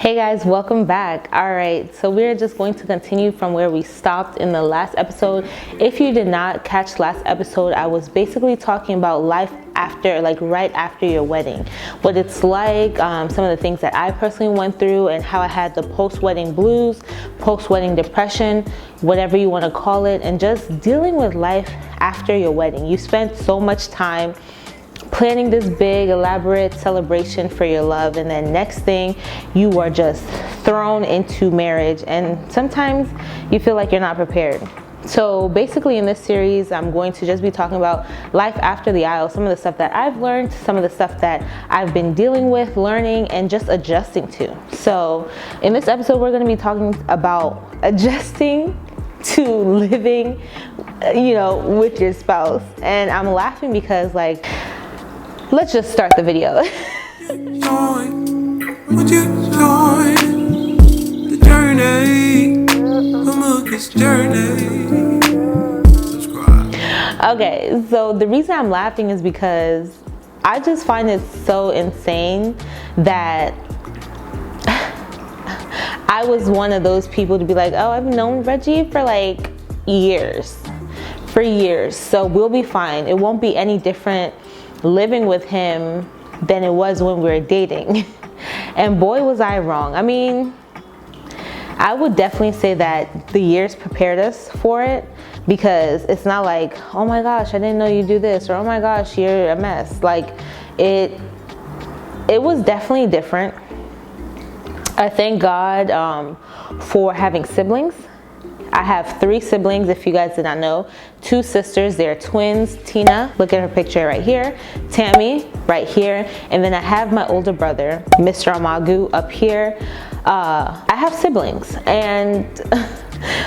Hey guys, welcome back. All right, so we're just going to continue from where we stopped in the last episode. If you did not catch last episode, I was basically talking about life after, like right after your wedding, what it's like, some of the things that I personally went through, and how I had the post-wedding blues, post-wedding depression, whatever you want to call it, and just dealing with life after your wedding. You spent so much time planning this big elaborate celebration for your love, and then next thing you are just thrown into marriage, and sometimes you feel like you're not prepared. So basically in this series I'm going to just be talking about life after the aisle, some of the stuff that I've learned, some of the stuff that I've been dealing with, learning, and just adjusting to. So in this episode we're going to be talking about adjusting to living, with your spouse. And I'm laughing because, like, let's just start the video. Would you join the journey, Amugis journey? Subscribe. Okay, so the reason I'm laughing is because I just find it so insane that I was one of those people to be like, oh, I've known Reggie for like years, so we'll be fine. It won't be any different living with him than it was when we were dating. And boy was I wrong. I mean, I would definitely say that the years prepared us for it, because it's not like, oh my gosh, I didn't know you do this, or oh my gosh, you're a mess. Like, it was definitely different. I thank God for having siblings. I have 3 siblings, if you guys did not know. 2 sisters, they're twins. Tina, look at her picture right here. Tammy, right here. And then I have my older brother, Mr. Amagu, up here. I have siblings, and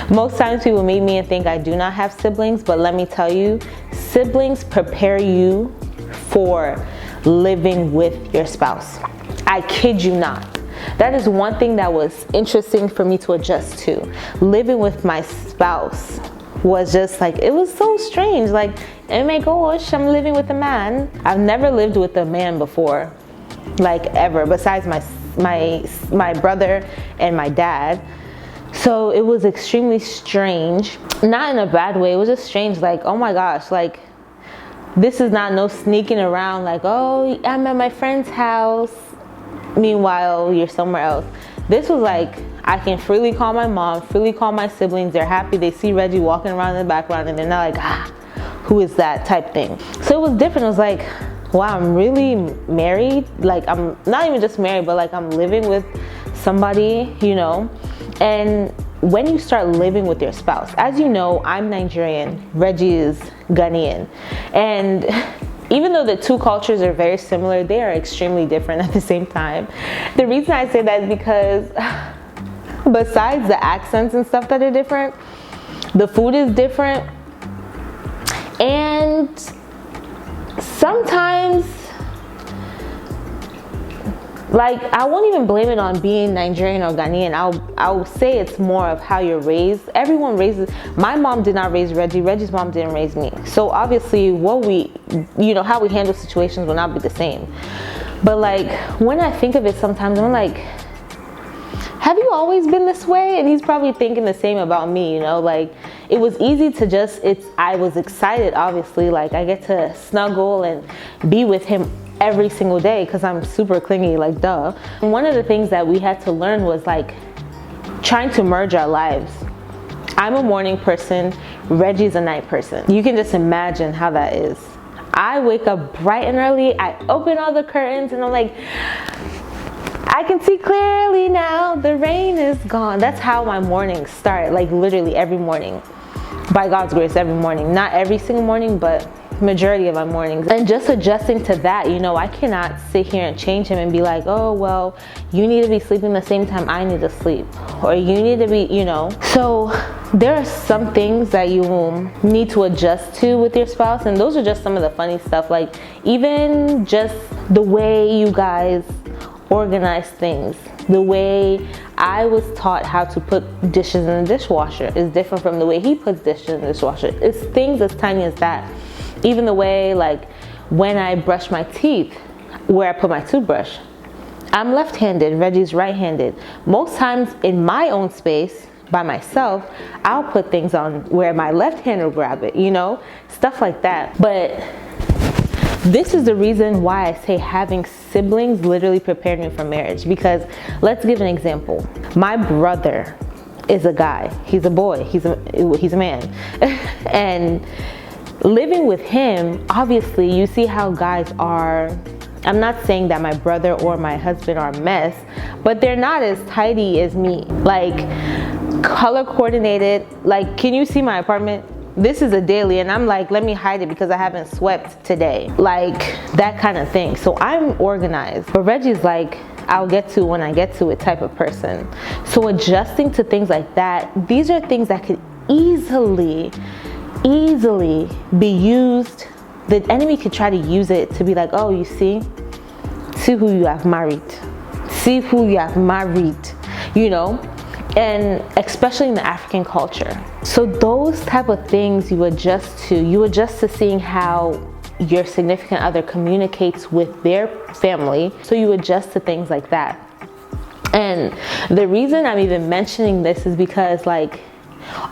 most times people meet me and think I do not have siblings, but let me tell you, siblings prepare you for living with your spouse. I kid you not. That is one thing that was interesting for me to adjust to. Living with my spouse was just like, it was so strange. Like, oh my gosh, I'm living with a man. I've never lived with a man before, like ever, besides my brother and my dad. So it was extremely strange, not in a bad way. It was just strange, like, oh my gosh, like, this is not no sneaking around like, oh, I'm at my friend's house, meanwhile you're somewhere else. This was like, I can freely call my mom, freely call my siblings. They're happy. They see Reggie walking around in the background, and they're not like, who is that type thing. So it was different. It was like, wow, I'm really married. Like, I'm not even just married, but like I'm living with somebody, And when you start living with your spouse, as you know, I'm Nigerian, Reggie is Ghanaian, and even though the 2 cultures are very similar, they are extremely different at the same time. The reason I say that is because besides the accents and stuff that are different, the food is different, and sometimes, like, I won't even blame it on being Nigerian or Ghanaian. I'll say it's more of how you're raised. Everyone raises. My mom did not raise Reggie. Reggie's mom didn't raise me. So obviously how we handle situations will not be the same. But like, when I think of it sometimes, I'm like, have you always been this way? And he's probably thinking the same about me, like, it was easy to I was excited, obviously, like, I get to snuggle and be with him every single day because I'm super clingy, like, duh. And one of the things that we had to learn was like trying to merge our lives. I'm a morning person, Reggie's a night person. You can just imagine how that is. I wake up bright and early, I open all the curtains, and I'm like, I can see clearly now, the rain is gone. That's how my mornings start, like literally every morning. By God's grace, every morning. Not every single morning, but majority of my mornings. And just adjusting to that, I cannot sit here and change him and be like, oh, well, you need to be sleeping the same time I need to sleep, or you need to be, So there are some things that you need to adjust to with your spouse, and those are just some of the funny stuff. Like, even just the way you guys organize things, the way I was taught how to put dishes in the dishwasher is different from the way he puts dishes in the dishwasher. It's things as tiny as that. Even the way, like, when I brush my teeth, where I put my toothbrush, I'm left-handed, Reggie's right-handed. Most times in my own space, by myself, I'll put things on where my left hand will grab it, you know, stuff like that. But this is the reason why I say having siblings literally prepared me for marriage. Because let's give an example. My brother is a guy. He's a boy. He's a man. And living with him, obviously, you see how guys are. I'm not saying that my brother or my husband are a mess, but they're not as tidy as me. Like, color coordinated. Like, can you see my apartment? This is a daily, and I'm like, let me hide it because I haven't swept today. Like, that kind of thing. So I'm organized. But Reggie's like, I'll get to when I get to it type of person. So adjusting to things like that, these are things that could easily be used. The enemy could try to use it to be like, oh, you see who you have married. See who you have married, you know? And especially in the African culture. So those type of things you adjust to seeing how your significant other communicates with their family. So you adjust to things like that. And the reason I'm even mentioning this is because, like,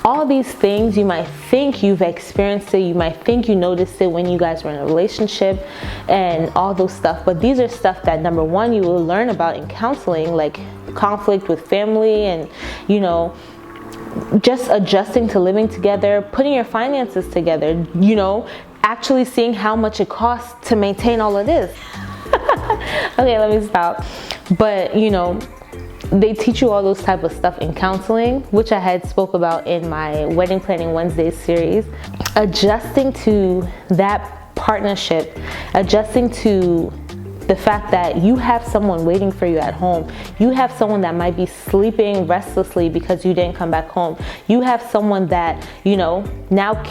all these things, you might think you've experienced it, you might think you noticed it when you guys were in a relationship and all those stuff, but these are stuff that, number one, you will learn about in counseling, like conflict with family and, you know, just adjusting to living together, putting your finances together, you know, actually seeing how much it costs to maintain all of this. Okay, let me stop. But, you know, they teach you all those type of stuff in counseling, which I had spoke about in my Wedding Planning Wednesdays series. Adjusting to that partnership, adjusting to the fact that you have someone waiting for you at home. You have someone that might be sleeping restlessly because you didn't come back home. You have someone that, you know, now,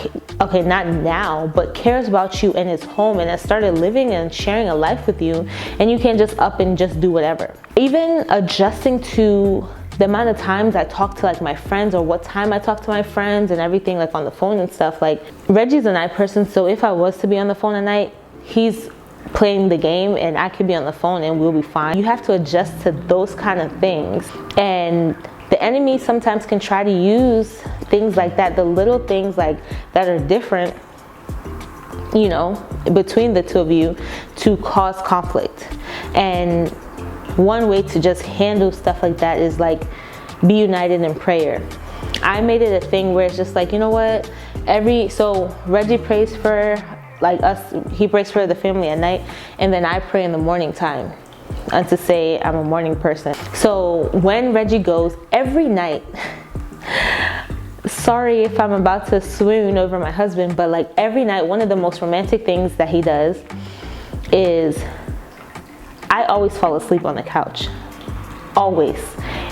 okay, not now, but cares about you and is home and has started living and sharing a life with you, and you can't just up and just do whatever. Even adjusting to the amount of times I talk to, like, my friends, or what time I talk to my friends and everything, like on the phone and stuff. Like, Reggie's a night person, so if I was to be on the phone at night, he's playing the game and I could be on the phone and we'll be fine. You have to adjust to those kind of things. And the enemy sometimes can try to use things like that, the little things like that are different, you know, between the two of you, to cause conflict. And one way to just handle stuff like that is, like, be united in prayer. I made it a thing where it's just like, you know what, so Reggie prays for, like, us, he prays for the family at night, and then I pray in the morning time, and to say I'm a morning person. So when Reggie goes every night, sorry if I'm about to swoon over my husband, but like every night, one of the most romantic things that he does is I always fall asleep on the couch. Always.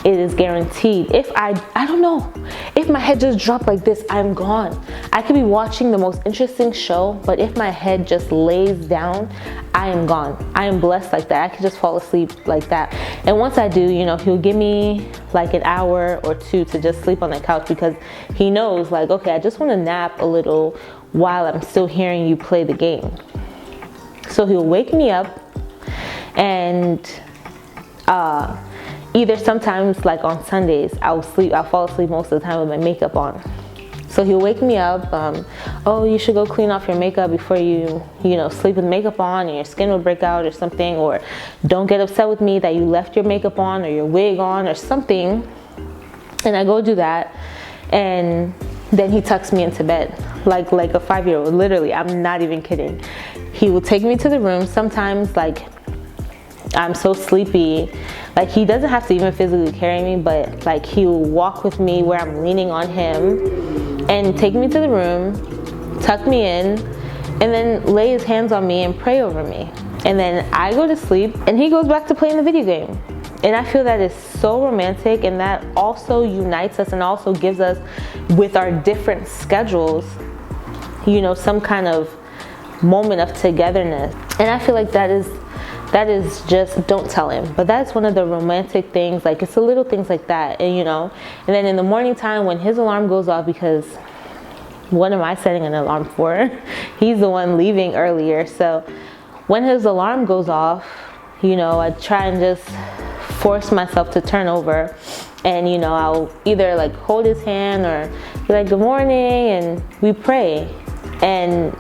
It is guaranteed. If I don't know, if my head just dropped like this, I'm gone. I could be watching the most interesting show, but if my head just lays down, I am gone. I am blessed like that. I could just fall asleep like that. And once I do, you know, he'll give me like an hour or two to just sleep on the couch, because he knows, like, okay, I just want to nap a little while I'm still hearing you play the game. So he'll wake me up, and either sometimes, like on Sundays, I'll fall asleep most of the time with my makeup on. So he'll wake me up, oh, you should go clean off your makeup before you sleep with makeup on, and your skin will break out or something, or don't get upset with me that you left your makeup on or your wig on or something. And I go do that, and then he tucks me into bed like a 5-year-old. Literally, I'm not even kidding. He will take me to the room. Sometimes, like, I'm so sleepy, like, he doesn't have to even physically carry me, but like, he will walk with me where I'm leaning on him and take me to the room, tuck me in, and then lay his hands on me and pray over me. And then I go to sleep and he goes back to playing the video game. And I feel that is so romantic, and that also unites us and also gives us, with our different schedules, you know, some kind of moment of togetherness. And I feel like that is just, don't tell him, but that's one of the romantic things. Like, it's the little things like that. And, you know, and then in the morning time when his alarm goes off, because what am I setting an alarm for? He's the one leaving earlier. So when his alarm goes off, You know, I try and just force myself to turn over, and you know, I'll either like hold his hand or be like, good morning, and we pray. And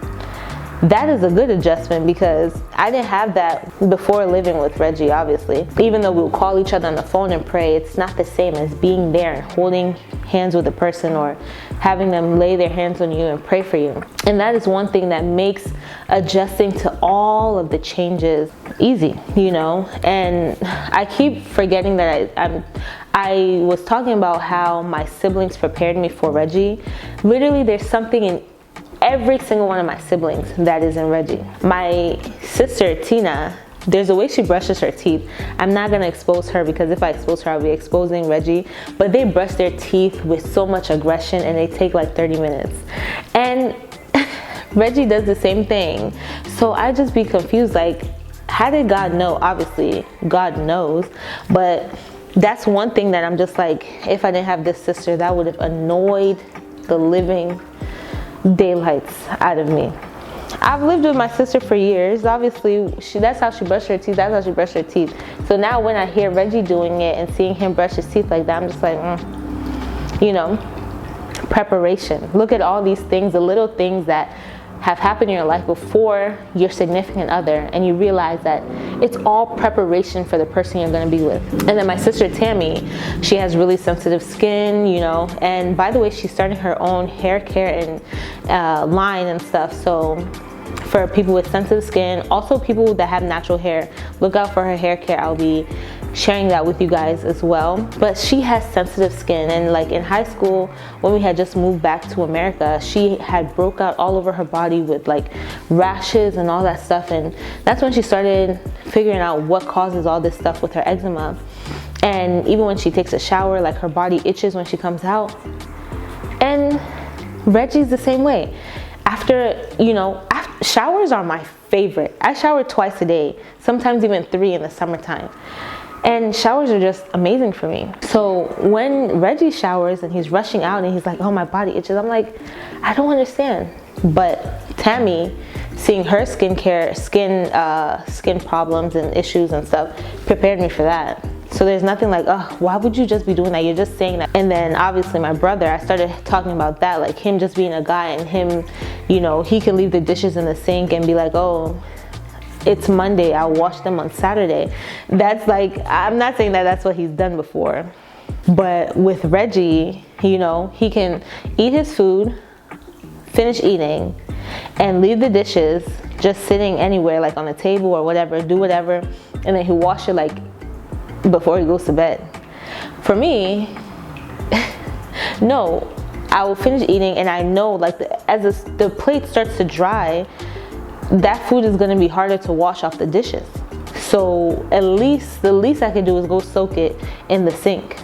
that is a good adjustment, because I didn't have that before living with Reggie, obviously. Even though we'll call each other on the phone and pray, it's not the same as being there and holding hands with a person, or having them lay their hands on you and pray for you. And that is one thing that makes adjusting to all of the changes easy, you know. And I keep forgetting that I was talking about how my siblings prepared me for Reggie. Literally, there's something in every single one of my siblings that is in Reggie. My sister Tina, there's a way she brushes her teeth. I'm not gonna expose her, because if I expose her, I'll be exposing Reggie. But they brush their teeth with so much aggression, and they take like 30 minutes. And Reggie does the same thing. So I just be confused, like, how did God know? Obviously, God knows. But that's one thing that I'm just like, if I didn't have this sister, that would have annoyed the living daylights out of me. I've lived with my sister for years. Obviously, that's how she brushed her teeth. That's how she brushed her teeth. So now when I hear Reggie doing it and seeing him brush his teeth like that, I'm just like, you know, preparation. Look at all these things, the little things that have happened in your life before your significant other, and you realize that it's all preparation for the person you're going to be with. And then my sister Tammy, she has really sensitive skin, you know, and by the way, she's starting her own hair care and line and stuff. So for people with sensitive skin, also people that have natural hair, look out for her hair care. I'll be sharing that with you guys as well. But she has sensitive skin, and like in high school when we had just moved back to America, she had broke out all over her body with like rashes and all that stuff. And that's when she started figuring out what causes all this stuff with her eczema. And even when she takes a shower, like her body itches when she comes out. And Reggie's the same way. Showers are my favorite. I shower twice a day, sometimes even 3 in the summertime. And showers are just amazing for me. So when Reggie showers and he's rushing out and he's like, oh, my body itches, I'm like, I don't understand. But Tammy, seeing her skin problems and issues and stuff, prepared me for that. So there's nothing like, oh, why would you just be doing that? You're just saying that. And then obviously my brother, I started talking about that, like him just being a guy, and him, you know, he can leave the dishes in the sink and be like, oh, it's Monday, I'll wash them on Saturday. That's like, I'm not saying that that's what he's done before. But with Reggie, you know, he can eat his food, finish eating, and leave the dishes just sitting anywhere, like on a table or whatever, do whatever, and then he'll wash it like before he goes to bed. For me, no, I will finish eating, and I know like as the plate starts to dry, that food is going to be harder to wash off the dishes. So the least I can do is go soak it in the sink.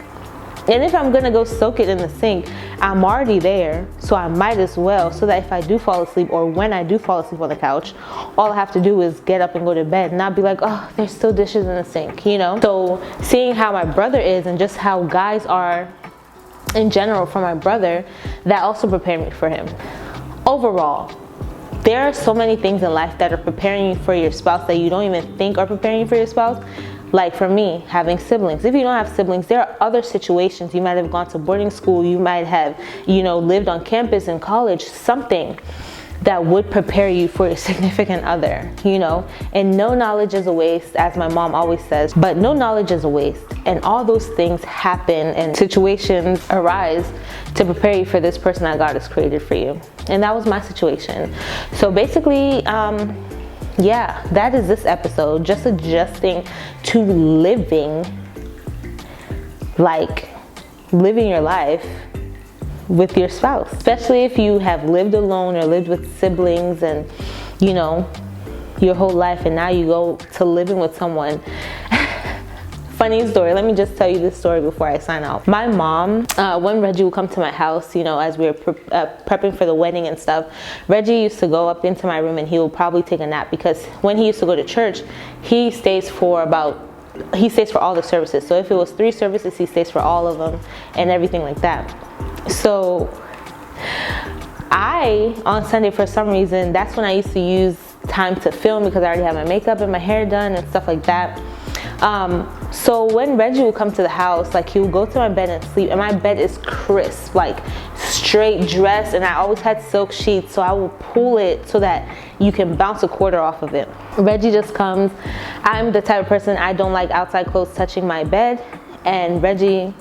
And if I'm going to go soak it in the sink, I'm already there, so I might as well, so that if I do fall asleep, or when I do fall asleep on the couch, all I have to do is get up and go to bed, and not be like, oh, there's still dishes in the sink, you know? So seeing how my brother is, and just how guys are in general for my brother, that also prepared me for him. Overall, there are so many things in life that are preparing you for your spouse that you don't even think are preparing you for your spouse. Like for me, having siblings. If you don't have siblings, there are other situations. You might have gone to boarding school. You might have, you know, lived on campus in college, something that would prepare you for your significant other, you know. And no knowledge is a waste, as my mom always says, but no knowledge is a waste. And all those things happen and situations arise to prepare you for this person that God has created for you. And that was my situation. So basically, yeah, that is this episode, just adjusting to living your life with your spouse, especially if you have lived alone or lived with siblings and, you know, your whole life, and now you go to living with someone. Funny story, let me just tell you this story before I sign off. My mom, when Reggie would come to my house, you know, as we were prepping for the wedding and stuff, Reggie used to go up into my room and he would probably take a nap, because when he used to go to church, he stays for all the services. So if it was 3 services, he stays for all of them and everything like that. So on Sunday, for some reason, that's when I used to use time to film because I already have my makeup and my hair done and stuff like that. So when Reggie would come to the house, like he would go to my bed and sleep, and my bed is crisp, like straight dress, and I always had silk sheets, so I will pull it so that you can bounce a quarter off of it. Reggie just comes. I'm the type of person, I don't like outside clothes touching my bed, and Reggie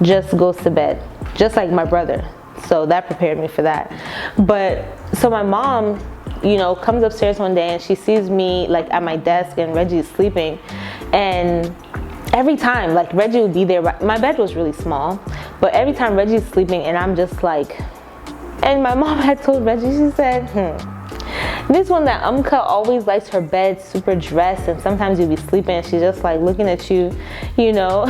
just goes to bed, just like my brother. So that prepared me for that. But so my mom, you know, comes upstairs one day and she sees me like at my desk and Reggie is sleeping, and every time like Reggie would be there. My bed was really small, but every time Reggie's sleeping and I'm just like, and my mom had told Reggie, she said, this one that Umka always likes her bed super dressed, and sometimes you'll be sleeping and she's just like looking at you, you know.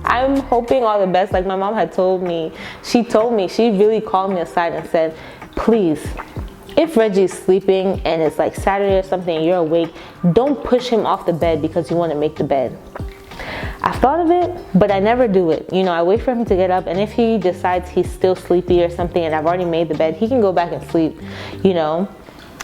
I'm hoping all the best. Like my mom had told me, she really called me aside and said, please, if Reggie's sleeping and it's like Saturday or something and you're awake, don't push him off the bed because you want to make the bed. I've thought of it, but I never do it. You know, I wait for him to get up, and if he decides he's still sleepy or something and I've already made the bed, he can go back and sleep, you know.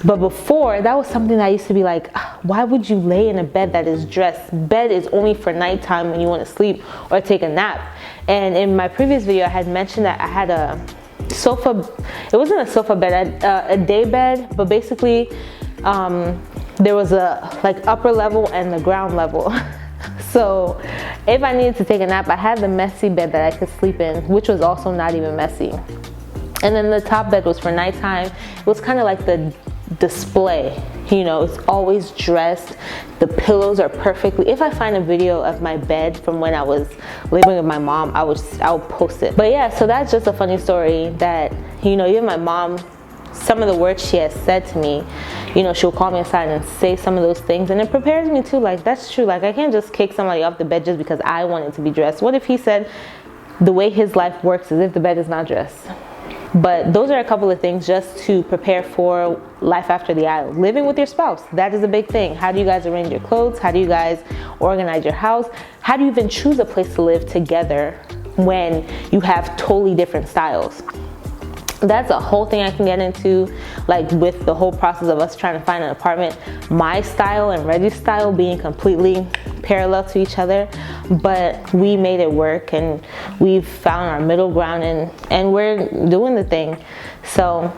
But before, that was something that I used to be like, why would you lay in a bed that is dressed? Bed is only for nighttime when you want to sleep or take a nap. And in my previous video, I had mentioned that I had a sofa. It wasn't a sofa bed, a day bed, but basically there was a like upper level and the ground level. So if I needed to take a nap, I had the messy bed that I could sleep in, which was also not even messy. And then the top bed was for nighttime. It was kind of like the display, you know, it's always dressed. The pillows are perfectly, if I find a video of my bed from when I was living with my mom, I would post it. But yeah, so that's just a funny story that, you know, even my mom, some of the words she has said to me, you know, she'll call me aside and say some of those things, and it prepares me too. Like, that's true. Like, I can't just kick somebody off the bed just because I want it to be dressed. What if he said the way his life works is if the bed is not dressed? But those are a couple of things just to prepare for life after the aisle. Living with your spouse, that is a big thing. How do you guys arrange your clothes? How do you guys organize your house? How do you even choose a place to live together when you have totally different styles? That's a whole thing I can get into, like with the whole process of us trying to find an apartment. My style and Reggie's style being completely parallel to each other, but we made it work and we've found our middle ground, and we're doing the thing. So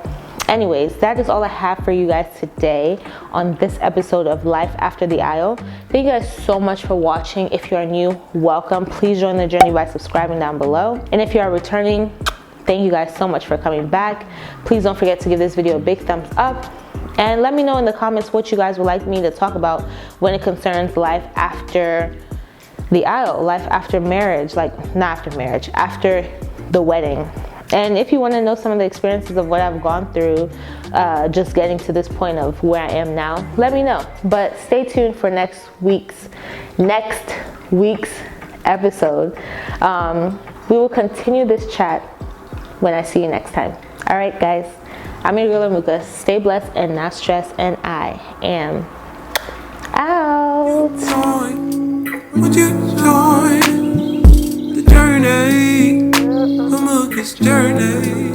anyways, that is all I have for you guys today on this episode of Life After the Aisle. Thank you guys so much for watching. If you are new, welcome. Please join the journey by subscribing down below. And if you are returning, thank you guys so much for coming back. Please don't forget to give this video a big thumbs up. And let me know in the comments what you guys would like me to talk about when it concerns life after the aisle, life after marriage, like not after marriage, after the wedding. And if you want to know some of the experiences of what I've gone through, just getting to this point of where I am now, let me know. But stay tuned for next week's episode. We will continue this chat when I see you next time. All right, guys. I'm your girl Amuka. Stay blessed and not stressed, and I am out. Would you join the journey? Amuka's journey.